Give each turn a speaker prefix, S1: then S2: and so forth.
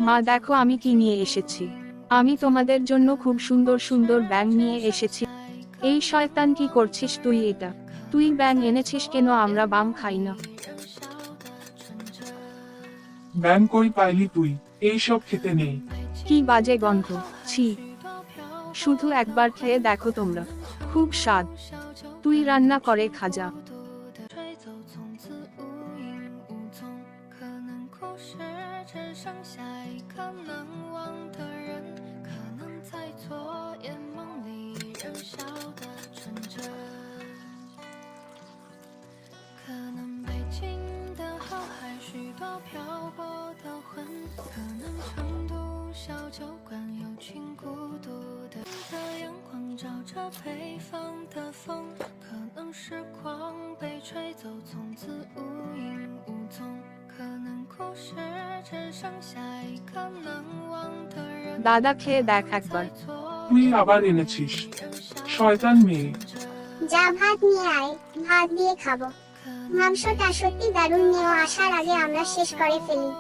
S1: মা দেখো আমি কি নিয়ে এসেছি। আমি তোমাদের জন্য খুব সুন্দর সুন্দর ব্যাঙ নিয়ে এসেছি। এই শয়তান কি করছিস তুই এটা? তুই ব্যাঙ এনেছিস কেন? আমরা বাম খাই না।
S2: ব্যাং কই পাইলি তুই? এইসব খেতে নেই।
S1: কি বাজে গন্ধ, ছি। শুধু একবার খেয়ে দেখো তোমরা, খুব স্বাদ। তুই রান্না করে খাজা।
S3: 北方的风，可能时光被吹走，从此无影无踪。可能故事只剩下一个难忘的人。
S1: দাদা খেয়ে দেখ একবার।
S2: তুই আবার এনেছিস, শয়তান মেয়ে।
S4: যা ভাত নিয়ে আয়, ভাত দিয়ে খাবো। মাংসটা সত্যি দারুণ, নিয়েও আসার আগে আমরা শেষ করে ফেলি।